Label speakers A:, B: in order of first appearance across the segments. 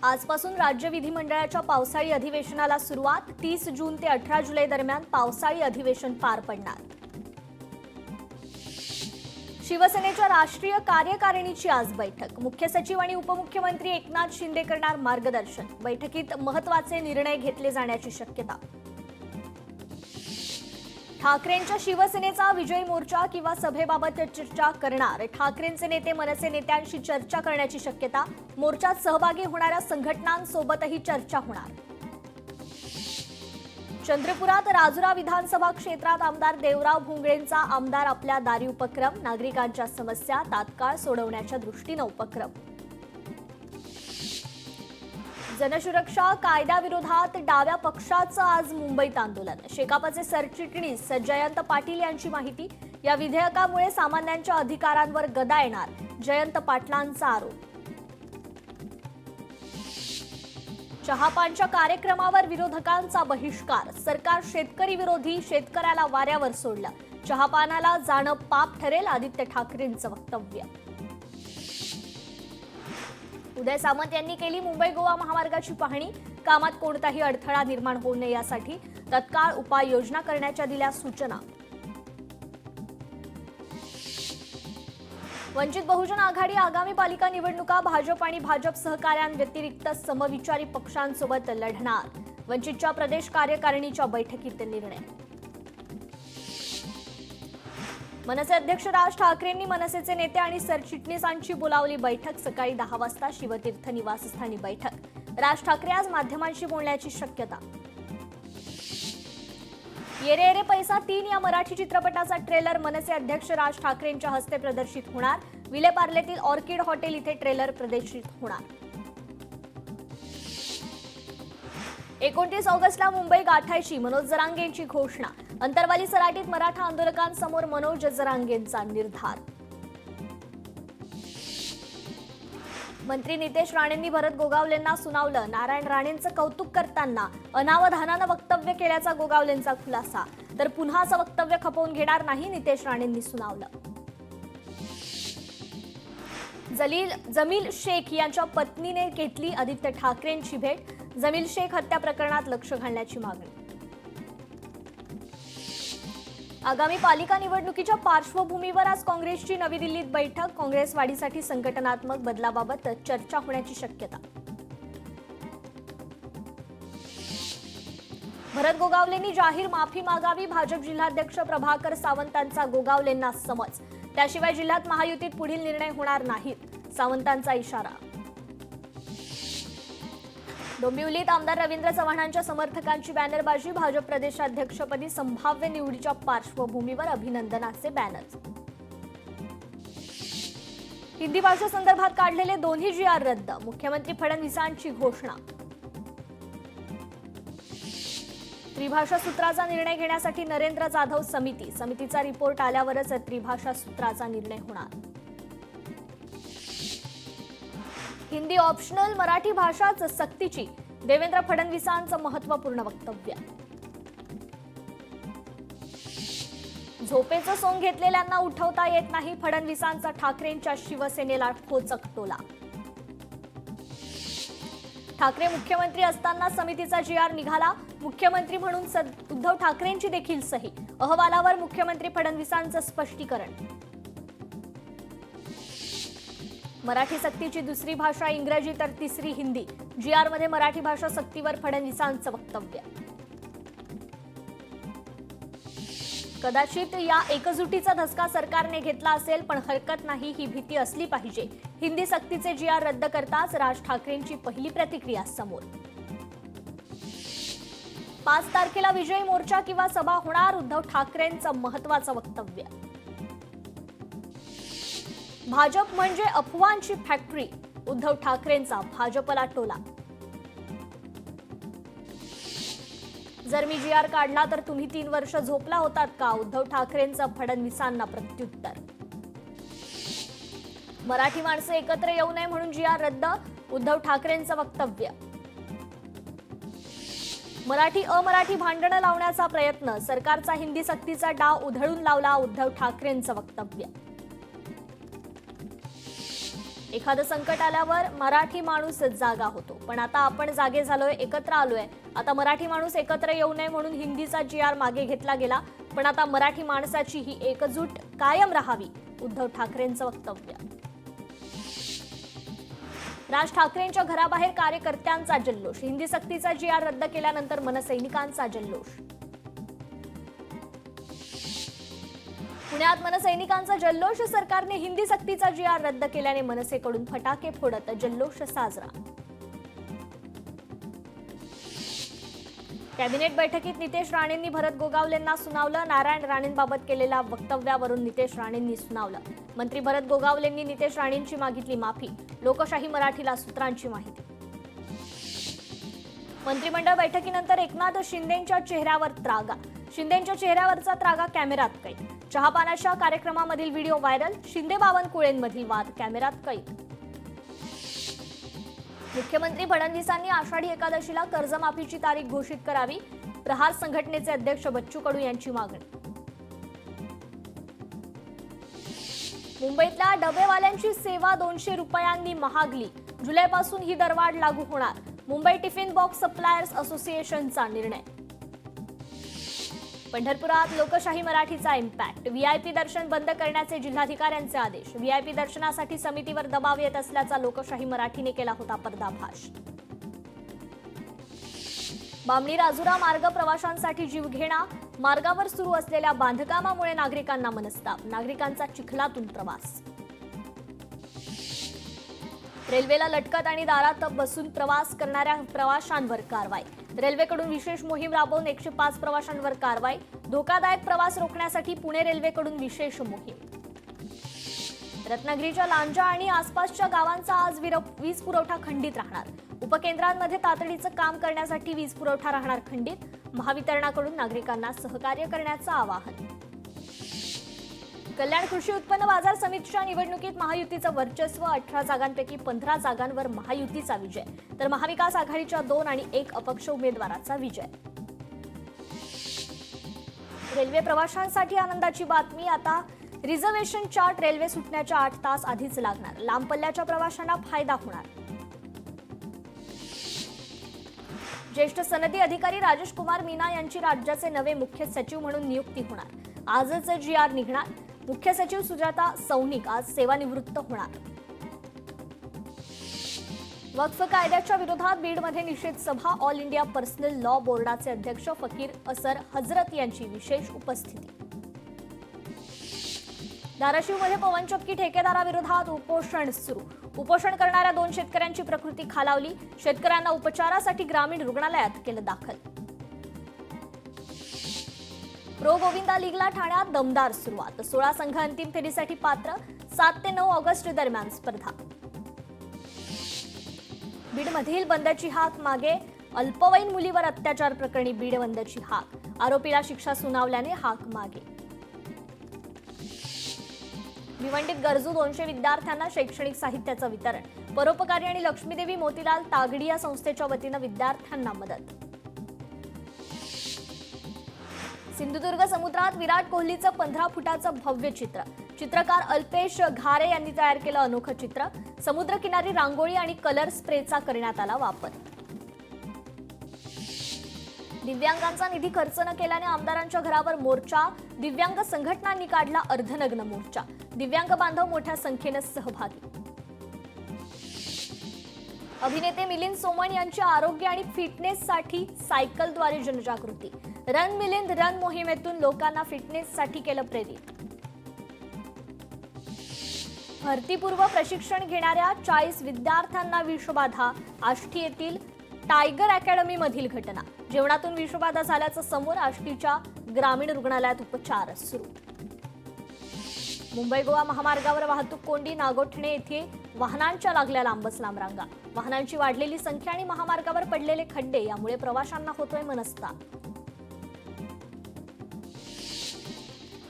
A: आजपासून राज्य विधिमंडळाच्या पावसाळी अधिवेशनाला सुरुवात. 30 जून ते 18 जुलै दरम्यान पावसाळी अधिवेशन पार पडणार. शिवसेनेच्या राष्ट्रीय कार्यकारिणीची आज बैठक. मुख्य सचिव आणि उपमुख्यमंत्री एकनाथ शिंदे करणार मार्गदर्शन. बैठकीत महत्त्वाचे निर्णय घेतले जाण्याची शक्यता. ठाकरेंच्या शिवसेनेचा विजय मोर्चा किंवा सभेबाबत चर्चा करणार. ठाकरेंचे नेते मनसे नेत्यांशी चर्चा करण्याची शक्यता. मोर्चात सहभागी होणाऱ्या संघटनांसोबतही चर्चा होणार. चंद्रपुरात राजुरा विधानसभा क्षेत्रात आमदार देवराव भोंगळेंचा आमदार आपल्या दारी उपक्रम. नागरिकांच्या समस्या तात्काळ सोडवण्याच्या दृष्टीने उपक्रम. जनसुरक्षा कायद्याविरोधात डाव्या पक्षाचं आज मुंबईत आंदोलन. शेकापचे सरचिटणीस जयंत पाटील यांची माहिती. या विधेयकामुळे सामान्यांच्या अधिकारांवर गदा येणार. जयंत पाटलांचा आरोप. चहापानच्या कार्यक्रमावर विरोधकांचा बहिष्कार. सरकार शेतकरी विरोधी, शेतकऱ्याला वाऱ्यावर सोडलं. चहापानाला जाणं पाप ठरेल, आदित्य ठाकरेंचं वक्तव्य. उदय सामंत यांनी केली मुंबई गोवा महामार्गाची पाहणी. कामात कोणताही अडथळा निर्माण होऊ नये यासाठी तत्काळ उपाययोजना करण्याच्या दिल्या सूचना. वंचित बहुजन आघाडी आगामी पालिका निवडणुका भाजप आणि भाजप सहकाऱ्यांव्यतिरिक्त समविचारी पक्षांसोबत लढणार. वंचितच्या प्रदेश कार्यकारिणीच्या बैठकीत निर्णय. मनसे अध्यक्ष राज ठाकरेंनी मनसेचे नेते आणि सरचिटणीसांची बोलावली बैठक. सकाळी 10 वाजता शिवतीर्थ निवासस्थानी बैठक. राज ठाकरे आज माध्यमांशी बोलण्याची शक्यता. येरे येरे पैसा 3 या मराठी चित्रपटाचा ट्रेलर मनसे अध्यक्ष राज ठाकरेंच्या हस्ते प्रदर्शित होणार. विलेपार्लेतील ऑर्किड हॉटेल इथे ट्रेलर प्रदर्शित होणार. 29 ऑगस्टला मुंबई गाठायची, मनोज जरांगेंची घोषणा. अंतरवाली सराटीत मराठा आंदोलकांसमोर मनोज जरांगेंचा निर्धार. मंत्री नितेश राणेंनी भरत गोगावलेंना सुनावलं. नारायण राणेंचं कौतुक करताना अनावधानानं वक्तव्य केल्याचा गोगावलेंचा खुलासा. तर पुन्हा असं वक्तव्य खपवून घेणार नाही, नितेश राणेंनी सुनावलं. जमील शेख यांच्या पत्नीने घेतली आदित्य ठाकरेंची भेट. जमील शेख हत्या प्रकरणात लक्ष घालण्याची मागणी. आगामी पालिका निवडणुकीच्या पार्श्वभूमीवर आज काँग्रेसची नवी दिल्लीत बैठक. काँग्रेस वाढीसाठी संघटनात्मक बदलाबाबत चर्चा होण्याची शक्यता. भरत गोगावलेंनी जाहीर माफी मागावी. भाजप जिल्हाध्यक्ष प्रभाकर सावंतांचा गोगावलेंना समज. त्याशिवाय जिल्ह्यात महायुतीत पुढील निर्णय होणार नाहीत, सावंतांचा इशारा. डोंबिवलीत आमदार रवींद्र चव्हाणांच्या समर्थकांची बॅनरबाजी. भाजप प्रदेशाध्यक्षपदी संभाव्य निवडीच्या पार्श्वभूमीवर अभिनंदनाचे बॅनर्स. हिंदी भाषेसंदर्भात काढलेले दोन्ही GR रद्द. मुख्यमंत्री फडणवीसांची घोषणा. त्रिभाषा सूत्राचा निर्णय घेण्यासाठी नरेंद्र जाधव समिती. समितीचा रिपोर्ट आल्यावरच त्रिभाषा सूत्राचा निर्णय होणार. हिंदी ऑप्शनल, मराठी भाषाच सक्तीची. देवेंद्र फडणवीसांचं महत्त्वपूर्ण वक्तव्य. झोपेचं सोंग घेतलेल्यांना उठवता येत नाही. फडणवीसांचा ठाकरेंच्या शिवसेनेला खोचक टोला. ठाकरे मुख्यमंत्री असताना समितीचा GR निघाला. मुख्यमंत्री म्हणून उद्धव ठाकरेंची देखील सही. अहवालावर मुख्यमंत्री फडणवीसांचं स्पष्टीकरण. मराठी सक्तीची दुसरी भाषा इंग्रजी तर तिसरी हिंदी. GR मध्ये मराठी भाषा सक्तीवर फडणवीसांचं वक्तव्य. कदाचित या एकजुटीचा धसका सरकारने घेतला असेल, पण हरकत नाही, ही भीती असली पाहिजे. हिंदी सक्तीचे GR रद्द करताच राज ठाकरेंची पहिली प्रतिक्रिया समोर. 5 तारखेला विजय मोर्चा किंवा सभा होणार. उद्धव ठाकरेंचं महत्त्वाचं वक्तव्य. भाजप म्हणजे अफवांची फॅक्टरी. उद्धव ठाकरेंचा भाजपला टोला. जर मी GR काढला तर तुम्ही 3 वर्ष झोपला होतात का? उद्धव ठाकरेंचं फडणवीसांना प्रत्युत्तर. मराठी माणसं एकत्र येऊ नये म्हणून GR रद्द. उद्धव ठाकरेंचं वक्तव्य. मराठी अमराठी भांडणं लावण्याचा प्रयत्न. सरकारचा हिंदी सक्तीचा डाव उधळून लावला. उद्धव ठाकरेंचं वक्तव्य. एखादं संकट आल्यावर मराठी माणूस जागा होतो, पण आता आपण जागे झालोय, एकत्र आलोय. आता मराठी माणूस एकत्र येऊ नये म्हणून हिंदीचा GR मागे घेतला गेला, पण आता मराठी माणसाची ही एकजूट कायम राहावी. उद्धव ठाकरेंचं वक्तव्य. राज ठाकरेंच्या घराबाहेर कार्यकर्त्यांचा जल्लोष. हिंदी सक्तीचा GR रद्द केल्यानंतर मनसैनिकांचा जल्लोष. पुण्यात मनसैनिकांचा जल्लोष. सरकारने हिंदी सक्तीचा GR रद्द केल्याने मनसेकडून फटाके फोडत जल्लोष साजरा. कॅबिनेट बैठकीत नितेश राणेंनी भरत गोगावलेंना सुनावलं. नारायण राणेंबाबत केलेल्या वक्तव्यावरून नितेश राणेंनी सुनावलं. मंत्री भरत गोगावलेंनी नितेश राणेंची मागितली माफी. लोकशाही मराठीला सूत्रांची माहिती. मंत्रिमंडळ बैठकीनंतर एकनाथ शिंदेंच्या चेहऱ्यावर त्रागा. शिंदेंच्या चेहऱ्यावरचा त्रागा कॅमेऱ्यात कैद. चहापानाच्या कार्यक्रमामधील व्हिडिओ व्हायरल. शिंदे बावनकुळेंमधील वाद कॅमेऱ्यात कैद. मुख्यमंत्री फडणवीसांनी आषाढी एकादशीला कर्जमाफीची तारीख घोषित करावी. प्रहार संघटनेचे अध्यक्ष बच्चू कडू यांची मागणी. मुंबईतल्या डबेवाल्यांची सेवा 200 रुपयांनी महागली. जुलैपासून ही दरवाढ लागू होणार. मुंबई टिफिन बॉक्स सप्लायर्स असोसिएशनचा निर्णय. पंढरपुरात लोकशाही मराठीचा इम्पॅक्ट. VIP दर्शन बंद करण्याचे जिल्हाधिकाऱ्यांचे आदेश. VIP दर्शनासाठी समितीवर दबाव येत असल्याचा लोकशाही मराठीने केला होता पर्दाफाश. बामणी राजुरा मार्ग प्रवाशांसाठी जीवघेणा. मार्गावर सुरू असलेल्या बांधकामामुळे नागरिकांना मनस्ताप. नागरिकांचा चिखलातून प्रवास. रेल्वेला लटकत आणि दारात बसून प्रवास करणाऱ्या प्रवाशांवर कारवाई. रेल्वेकडून विशेष मोहीम राबवून 105 प्रवाशांवर कारवाई. धोकादायक प्रवास रोखण्यासाठी पुणे रेल्वेकडून विशेष मोहीम. रत्नागिरीच्या लांजा आणि आसपासच्या गावांचा आज वीज पुरवठा खंडित राहणार. उपकेंद्रांमध्ये तातडीचं काम करण्यासाठी वीज पुरवठा राहणार खंडित. महावितरणाकडून नागरिकांना सहकार्य करण्याचं आवाहन. कल्याण कृषी उत्पन्न बाजार समितीच्या निवडणुकीत महायुतीचं वर्चस्व. 18 जागांपैकी 15 जागांवर महायुतीचा विजय, तर महाविकास आघाडीच्या 2 आणि 1 अपक्ष उमेदवाराचा विजय. रेल्वे प्रवाशांसाठी आनंदाची बातमी. आता रिझर्वेशन चार्ट रेल्वे सुटण्याच्या 8 तास आधीच लागणार. लांब पल्ल्याच्या प्रवाशांना फायदा होणार. ज्येष्ठ सनदी अधिकारी राजेश कुमार मीना यांची राज्याचे नवे मुख्य सचिव म्हणून नियुक्ती होणार. आजच GR निघणार. मुख्य सचिव सुजाता सौनिक आज सेवानिवृत्त होणार. वक्फ कायद्याच्या विरोधात बीडमध्ये निषेध सभा. ऑल इंडिया पर्सनल लॉ बोर्डाचे अध्यक्ष फकीर असर हजरत यांची विशेष उपस्थिती. धाराशिवमध्ये पवनचक्की ठेकेदाराविरोधात उपोषण सुरू. उपोषण करणाऱ्या 2 शेतकऱ्यांची प्रकृती खालावली. शेतकऱ्यांना उपचारासाठी ग्रामीण रुग्णालयात केलं दाखल. प्रो गोविंदा लीगला ठाण्यात दमदार सुरुवात. 16 संघ अंतिम फेरीसाठी पात्र. 7 ते 9 ऑगस्ट दरम्यान स्पर्धा. बीडमधील बंदची हाक मागे. अल्पवयीन मुलीवर अत्याचार प्रकरणी बीड बंदची हाक. आरोपीला शिक्षा सुनावल्याने हाक मागे. भिवंडीत गरजू 200 विद्यार्थ्यांना शैक्षणिक साहित्याचं वितरण. परोपकारी आणि लक्ष्मीदेवी मोतीलाल तागडिया संस्थेच्या वतीनं विद्यार्थ्यांना मदत. सिंधुदुर्ग समुद्रात विराट कोहलीचं 15 फुटाचं भव्य चित्र. चित्रकार अल्पेश घारे यांनी तयार केलं अनोखं चित्र. समुद्रकिनारी रांगोळी आणि कलर स्प्रेचा करण्यात आला वापर. दिव्यांगांचा निधी खर्च न केल्याने आमदारांच्या घरावर मोर्चा. दिव्यांग संघटनांनी काढला अर्धनग्न मोर्चा. दिव्यांग बांधव मोठ्या संख्येनं सहभागी. अभिनेते मिलिंद सोमण यांच्या आरोग्य आणि फिटनेससाठी सायकलद्वारे जनजागृती. रन मिलिंद रन मोहिमेतून लोकांना फिटनेससाठी केलं प्रेरित. भरतीपूर्व प्रशिक्षण घेणाऱ्या 40 विद्यार्थ्यांना विषबाधा. आष्टी येथील टायगर अकॅडमी मधील घटना. जेवणातून विषबाधा झाल्याचं समोर. आष्टीच्या ग्रामीण रुग्णालयात उपचार सुरू. मुंबई गोवा महामार्गावर वाहतूक कोंडी. नागोठणे येथे वाहनांच्या लागल्या लांबच लांब रांगा. वाहनांची वाढलेली संख्या आणि महामार्गावर पडलेले खड्डे यामुळे प्रवाशांना होतोय मनस्ताप.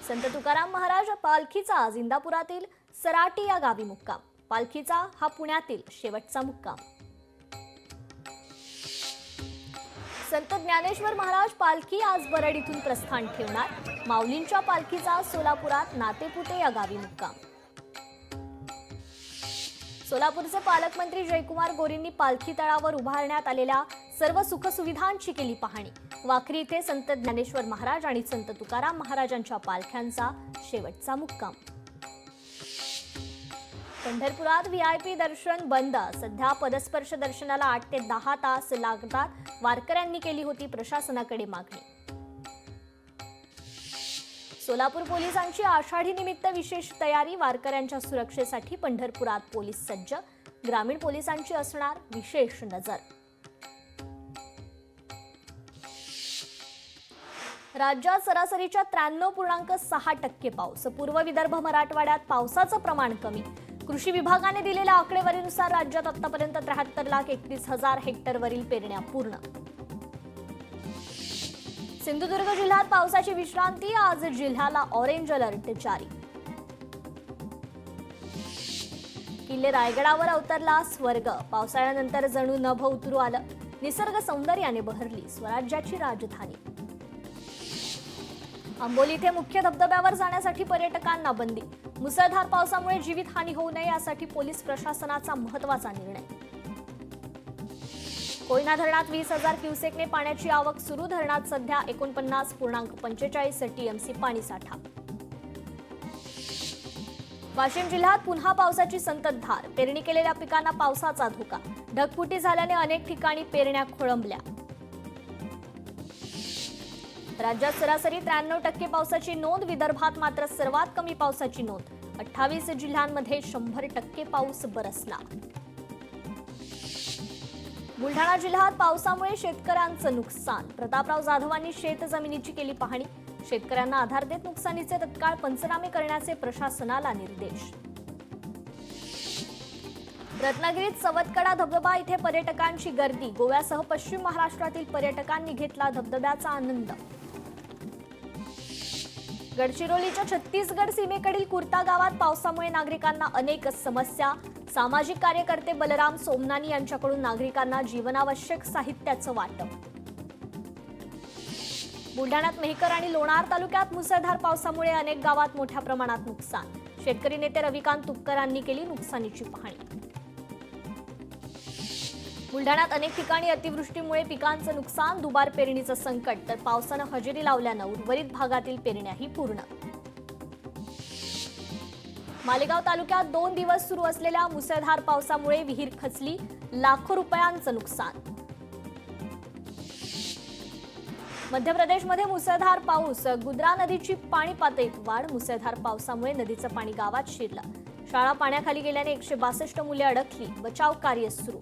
A: संत तुकाराम महाराज पालखीचा आज इंदापुरातील सराटी या गावी मुक्काम. पालखीचा हा पुण्यातील शेवटचा मुक्काम. संत ज्ञानेश्वर महाराज पालखी आज बरड इथून प्रस्थान ठेवणार. माऊलींच्या पालखीचा सोलापुरात नातेपुते या गावी मुक्काम. सोलापूरचे पालकमंत्री जयकुमार गोरेंनी पालखी तळावर उभारण्यात आलेल्या सर्व सुखसुविधांची केली पाहणी। वाखरी इथे संत ज्ञानेश्वर महाराज आणि संत तुकाराम महाराजांच्या पालख्यांचा शेवटचा मुक्काम। पंढरपुरात व्हीआयपी दर्शन बंद। सध्या पदस्पर्श दर्शनाला 8 ते 10 तास लागतात। वारकऱ्यांनी केली होती प्रशासनाकडे मागणी। सोलापूर पोलिसांची आषाढी निमित्त विशेष तयारी। वारकऱ्यांच्या सुरक्षेसाठी पंढरपुरात पोलीस सज्ज। ग्रामीण पोलिसांची असणार विशेष नजर। राज्यात सरासरीच्या 93.6% पाऊस। पूर्व विदर्भ मराठवाड्यात पावसाचं प्रमाण कमी। कृषी विभागाने दिलेल्या आकडेवारीनुसार राज्यात आतापर्यंत 73,31,000 हेक्टरवरील पेरण्या पूर्ण। सिंधुदुर्ग जिल्ह्यात पावसाची विश्रांती। आज जिल्ह्याला ऑरेंज अलर्ट जारी। किल्ले रायगडावर अवतरला स्वर्ग। पावसाळ्यानंतर जणू नभ उतरू आलं। निसर्ग सौंदर्याने बहरली स्वराज्याची राजधानी। आंबोली इथे मुख्य धबधब्यावर जाण्यासाठी पर्यटकांना बंदी। मुसळधार पावसामुळे जीवितहानी होऊ नये यासाठी पोलीस प्रशासनाचा महत्त्वाचा निर्णय। कोयना धरणात 20,000 क्युसेकने पाण्याची आवक सुरू। धरणात सध्या 49.45 टीएमसी पाणीसाठा। वाशिम जिल्ह्यात पुन्हा पावसाची संततधार। पेरणी केलेल्या पिकांना पावसाचा धोका। ढगफुटी झाल्याने अनेक ठिकाणी पेरण्या खोळंबल्या। राज्यात सरासरी 93% पावसाची नोंद। विदर्भात मात्र सर्वात कमी पावसाची नोंद। 28 जिल्ह्यांमध्ये 100% पाऊस बरसला। बुलढाणा जिल्ह्यात पावसामुळे शेतकऱ्यांचं नुकसान। प्रतापराव जाधवांनी शेत जमिनीची केली पाहणी। शेतकऱ्यांना आधार देत नुकसानीचे तत्काळ पंचनामे करण्याचे प्रशासनाला निर्देश। रत्नागिरीत सवतकडा धबधबा इथे पर्यटकांची गर्दी। गोव्यासह पश्चिम महाराष्ट्रातील पर्यटकांनी घेतला धबधब्याचा आनंद। गडचिरोलीच्या छत्तीसगड सीमेकडील कुर्ता गावात पावसामुळे नागरिकांना अनेक समस्या। सामाजिक कार्यकर्ते बलराम सोमनानी यांच्याकडून नागरिकांना जीवनावश्यक साहित्याचं वाटप। बुलढाण्यात मेहकर आणि लोणार तालुक्यात मुसळधार पावसामुळे अनेक गावात मोठ्या प्रमाणात नुकसान। शेतकरी नेते रविकांत तुपकरांनी केली नुकसानीची पाहणी। बुलढाण्यात अनेक ठिकाणी अतिवृष्टीमुळे पिकांचं नुकसान। दुबार पेरणीचं संकट तर पावसानं हजेरी लावल्यानं उर्वरित भागातील पेरण्याही पूर्ण। मालेगाव तालुक्यात 2 दिवस सुरू असलेल्या मुसळधार पावसामुळे विहीर खचली। लाखो रुपयांचं नुकसान। मध्य प्रदेशमध्ये मुसळधार पाऊस। गुद्रा नदीची पाणी पातळीत वाढ। मुसळधार पावसामुळे नदीचं पाणी गावात शिरलं। शाळा पाण्याखाली गेल्याने 162 मुले अडकली। बचाव कार्य सुरू।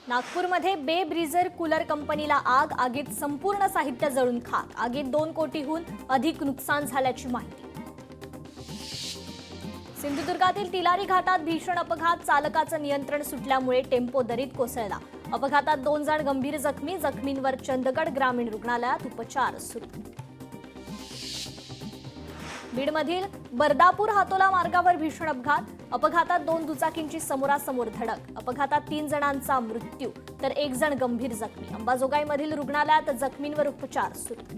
A: नागपूरमध्ये बे ब्रिजर कूलर कंपनीला आग। आगीत संपूर्ण साहित्य जळून खाक। आगीत 2 कोटीहून अधिक नुकसान झाल्याची माहिती। सिंधुदुर्गातील तिलारी घाटात भीषण अपघात। चालकाचं नियंत्रण सुटल्यामुळे टेम्पो दरीत कोसळला। अपघातात 2 जण गंभीर जखमी। जखमींवर चंदगड ग्रामीण रुग्णालयात उपचार सुरू। बीडमधील बर्दापूर हातोला मार्गावर भीषण अपघात। अपघातात 2 दुचाकींची समोरासमोर धडक। अपघातात 3 जणांचा मृत्यू तर 1 जण गंभीर जखमी। अंबाजोगाईमधील रुग्णालयात जखमींवर उपचार सुरू।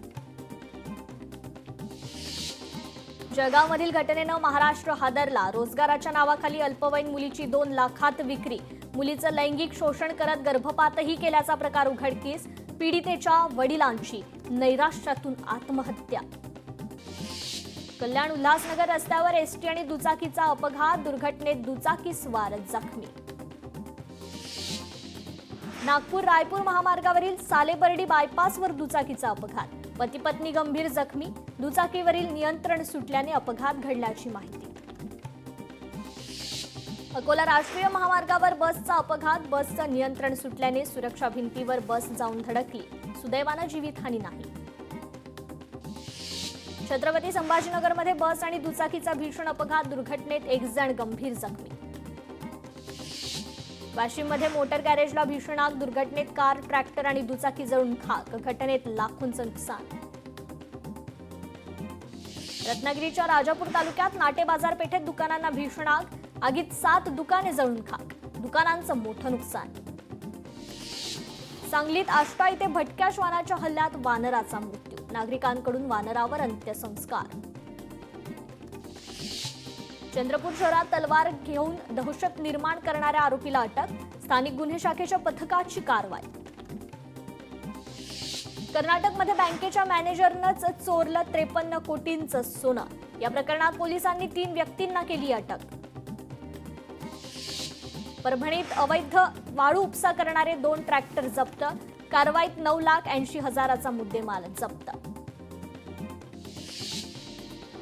A: जळगावमधील घटनेनं महाराष्ट्र हादरला। रोजगाराच्या नावाखाली अल्पवयीन मुलीची 2 लाखात विक्री। मुलीचं लैंगिक शोषण करत गर्भपातही केल्याचा प्रकार उघडकीस। पीडितेच्या वडिलांची नैराश्यातून आत्महत्या। कल्याण उल्हासनगर रस्त्यावर एसटी आणि दुचाकीचा अपघात। दुर्घटनेत दुचाकीस्वार जखमी। नागपूर रायपूर महामार्गावरील सालेबर्डी बायपासवर दुचाकीचा अपघात। पती पत्नी गंभीर जखमी। दुचाकीवरील नियंत्रण सुटल्याने अपघात घडल्याची माहिती। अकोला राष्ट्रीय महामार्गावर बसचा अपघात। बसचं नियंत्रण सुटल्याने सुरक्षा भिंतीवर बस जाऊन धडकली। सुदैवानं जीवितहानी नाही। छत्रपती संभाजीनगरमध्ये बस आणि दुचाकीचा भीषण अपघात। दुर्घटनेत 1 जण गंभीर जखमी। वाशिममध्ये मोटर गॅरेजला भीषण आग। दुर्घटनेत कार, ट्रॅक्टर आणि दुचाकी जळून खाक। घटनेत लाखोंचं नुकसान। रत्नागिरीच्या राजापूर तालुक्यात नाटे बाजारपेठेत दुकानांना भीषण आग। आगीत 7 दुकाने जळून खाक। दुकानांचं मोठं नुकसान। सांगलीत आष्टा इथे भटक्या श्वानाच्या हल्ल्यात वानराचा मृत्यू, नागरिकांकडून वानरावर अंत्यसंस्कार. चंद्रपूर शहरात तलवार घेऊन दहशत निर्माण करणाऱ्या आरोपीला अटक, स्थानिक गुन्हे शाखेच्या पथकाची कारवाई. कर्नाटकमध्ये बँकेच्या मॅनेजरनंच चोरलं 53 कोटींचं सोनं, या प्रकरणात पोलिसांनी 3 व्यक्तींना केली अटक. परभणीत अवैध वाळू उपसा करणारे 2 ट्रॅक्टर जप्त, कारवाईत 9,80,000चा मुद्देमाल जप्त.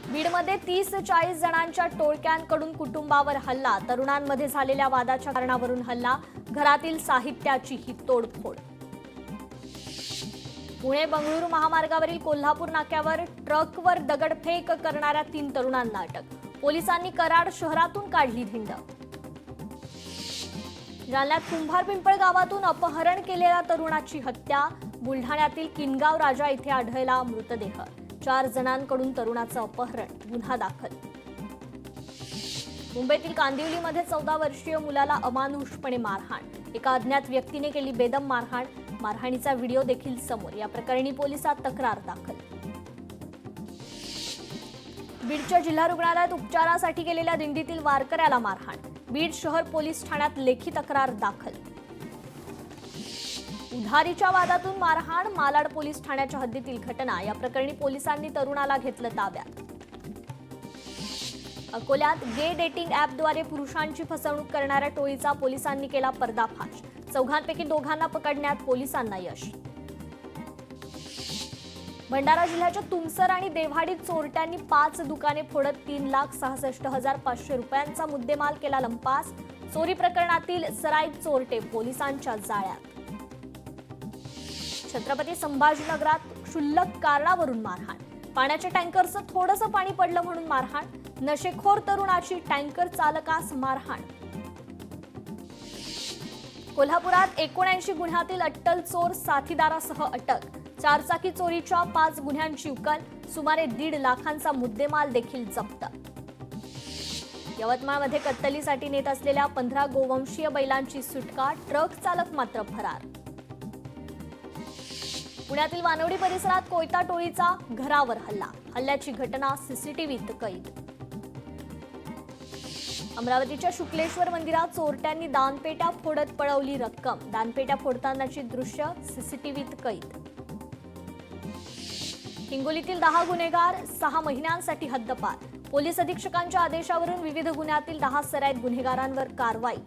A: बीडमध्ये 30-40 जणांच्या टोळक्यांकडून कुटुंबावर हल्ला, तरुणांमध्ये झालेल्या वादाच्या कारणावरून हल्ला, घरातील साहित्याची ही तोडफोड. पुणे बंगळुरू महामार्गावरील कोल्हापूर नाक्यावर ट्रकवर दगडफेक करणाऱ्या 3 तरुणांना अटक, पोलिसांनी कराड शहरातून काढली धिंड. जालन्यात कुंभार पिंपळ गावातून अपहरण केलेल्या तरुणाची हत्या, बुलढाण्यातील किनगाव राजा इथे आढळला मृतदेह, 4 जणांकडून तरुणाचं अपहरण, गुन्हा दाखल. मुंबईतील कांदिवलीमध्ये 14 वर्षीय मुलाला अमानुषपणे मारहाण, एका अज्ञात व्यक्तीने केली बेदम मारहाण, मारहाणीचा व्हिडिओ देखील समोर, या प्रकरणी पोलिसात तक्रार दाखल. बीडच्या जिल्हा रुग्णालयात उपचारासाठी गेलेल्या दिंडीतील वारकऱ्याला मारहाण, बीड शहर पोलीस ठाण्यात लेखी तक्रार दाखल. उधारीच्या वादातून मारहाण, मालाड पोलीस ठाण्याच्या हद्दीतील घटना, या प्रकरणी पोलिसांनी तरुणाला घेतलं ताब्यात. अकोल्यात गे डेटिंग ॲपद्वारे पुरुषांची फसवणूक करणाऱ्या टोळीचा पोलिसांनी केला पर्दाफाश, 4 दोघांना पकडण्यात पोलिसांना यश. भंडारा जिल्ह्याच्या तुमसर आणि देव्हाडीत चोरट्यांनी 5 दुकाने फोडत 3,66,500 रुपयांचा मुद्देमाल केला लंपास, चोरी प्रकरणातील सराईत चोरटे पोलिसांच्या जाळ्यात. छत्रपती संभाजीनगरात क्षुल्लक कारणावरून मारहाण, पाण्याच्या टँकरचं थोडंसं पाणी पडलं म्हणून मारहाण, नशेखोर तरुणाची टँकर चालकास मारहाण. कोल्हापुरात 79 गुन्ह्यातील अट्टल चोर साथीदारासह अटक, 4 चाकी चोरीच्या 5 गुन्ह्यांची उकल, सुमारे 1.5 लाखांचा मुद्देमाल देखील जप्त. यवतमाळमध्ये कत्तलीसाठी नेत असलेल्या 15 गोवंशीय बैलांची सुटका, ट्रक चालक मात्र फरार. पुण्यातील वानवडी परिसरात कोयता टोळीचा घरावर हल्ला, हल्ल्याची घटना सीसीटीव्हीत कैद. अमरावतीच्या शुक्लेश्वर मंदिरात चोरट्यांनी दानपेट्या फोडत पळवली रक्कम, दानपेट्या फोडतानाची दृश्य सीसीटीव्हीत कैद. हिंगोलीतील 10 गुन्हेगार 6 महिन्यांसाठी हद्दपार, पोलीस अधीक्षकांच्या आदेशावरून विविध गुन्ह्यातील 10 सराईत गुन्हेगारांवर कारवाई.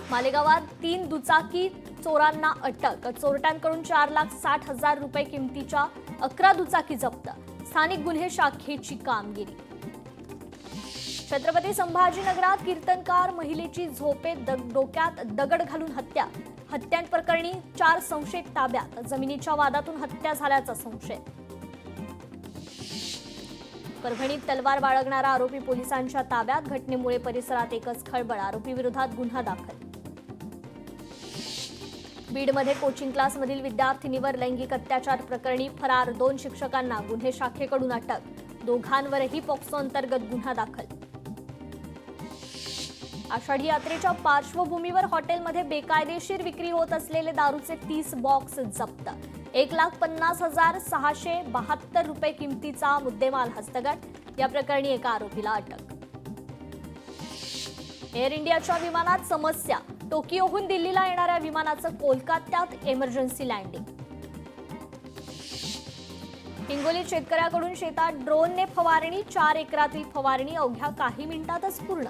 A: मालेगावात 3 दुचाकी चोरांना अटक, चोरट्यांकडून 4,60,000 रुपये किमतीच्या 11 दुचाकी जप्त, स्थानिक गुन्हे शाखेची कामगिरी. छत्रपती संभाजीनगरात कीर्तनकार महिलेची झोपेत डोक्यात दगड घालून हत्या, हत्यांप्रकरणी 4 संशयित ताब्यात, जमिनीच्या वादातून हत्या झाल्याचा संशय. परभणीत तलवार बाळगणारा आरोपी पोलिसांच्या ताब्यात, घटनेमुळे परिसरात एकच खळबळ, आरोपी विरोधात गुन्हा दाखल. बीडमध्ये कोचिंग क्लासमधील विद्यार्थिनीवर लैंगिक अत्याचार प्रकरणी फरार 2 शिक्षकांना गुन्हे शाखेकडून अटक, दोघांवरही पॉक्सो अंतर्गत गुन्हा दाखल. आषाढी यात्रेच्या पार्श्वभूमीवर हॉटेलमध्ये बेकायदेशीर विक्री होत असलेले दारूचे 30 बॉक्स जप्त, 1,50,672 रुपये किमतीचा मुद्देमाल हस्तगत, या प्रकरणी एका आरोपीला अटक. एअर इंडियाच्या विमानात समस्या, टोकियोहून दिल्लीला येणाऱ्या विमानाचं कोलकात्यात इमर्जन्सी लँडिंग. हिंगोलीत शेतकऱ्याकडून शेतात ड्रोनने फवारणी, 4 एकरातील फवारणी अवघ्या काही मिनिटातच पूर्ण.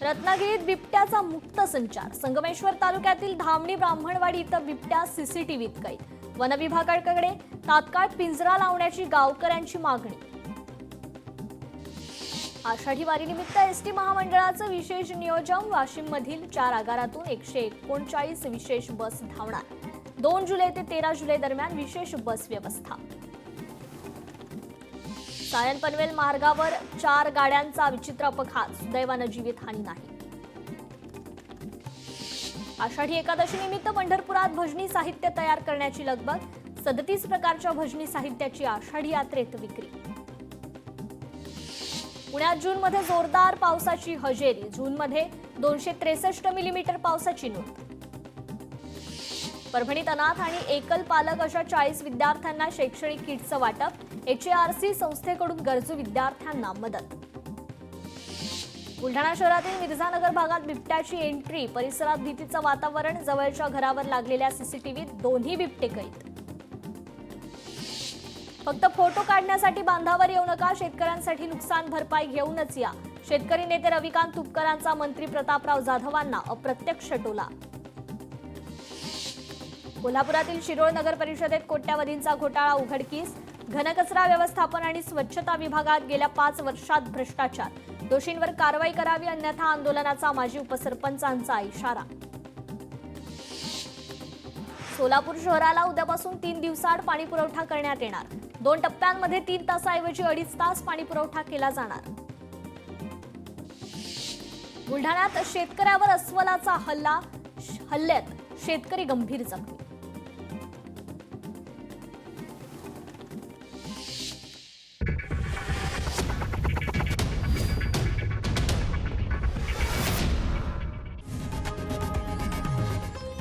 A: रत्नागिरीत बिबट्याचा मुक्त संचार, संगमेश्वर तालुक्यातील धामणी ब्राह्मणवाडी इथं बिबट्या सीसीटीव्हीत कैद, वनविभागाकडे तात्काळ पिंजरा लावण्याची गावकऱ्यांची मागणी. आषाढी वारीनिमित्त एसटी महामंडळाचं विशेष नियोजन, वाशिममधील 4 आगारातून 139 विशेष बस धावणार, 2 जुलै ते 13 जुलै दरम्यान विशेष बस व्यवस्था. सायन पनवेल मार्गावर 4 गाड्यांचा विचित्र अपघात, सुदैवानं जीवितहानी नाही. आषाढी एकादशी निमित्त पंढरपुरात भजनी साहित्य तयार करण्याची लगबग, 37 प्रकारच्या भजनी साहित्याची आषाढी यात्रेत विक्री. पुण्यात जूनमध्ये जोरदार पावसाची हजेरी. जूनमध्ये 263 मिलीमीटर पावसाची नोंद. परभणीत अनाथ आणि एकल पालक अशा 40 विद्यार्थ्यांना शैक्षणिक किटचं वाटप. HARC संस्थेकडून गरजू विद्यार्थ्यांना मदत. बुलढाणा शहरातील मिर्झानगर भागात बिबट्याची एंट्री. परिसरात भीतीचं वातावरण. जवळच्या घरावर लागलेल्या सीसीटीव्हीत दोन्ही बिबटे कैद. फक्त फोटो काढण्यासाठी बांधावर येऊ नका. शेतकऱ्यांसाठी नुकसान भरपाई घेऊनच या. शेतकरी नेते रविकांत तुपकरांचा मंत्री प्रतापराव जाधवांना अप्रत्यक्ष टोला. कोल्हापुरातील शिरोळ नगर परिषदेत कोट्यावधींचा घोटाळा उघडकीस. घनकचरा व्यवस्थापन आणि स्वच्छता विभागात गेल्या 5 वर्षात भ्रष्टाचार. दोषींवर कारवाई करावी अन्यथा आंदोलनाचा माजी उपसरपंचांचा इशारा. सोलापूर शहराला उद्यापासून 3 दिवसाआड पाणी पुरवठा करण्यात येणार. 2 टप्प्यांमध्ये 3 तासाऐवजी 2.5 तास पाणी पुरवठा केला जाणार. बुलढाण्यात शेतकऱ्यावर अस्वलाचा हल्ल्यात शेतकरी गंभीर जखमी.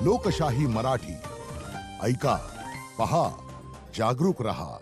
B: लोकशाही मराठी ऐका, पहा, जागरूक रहा.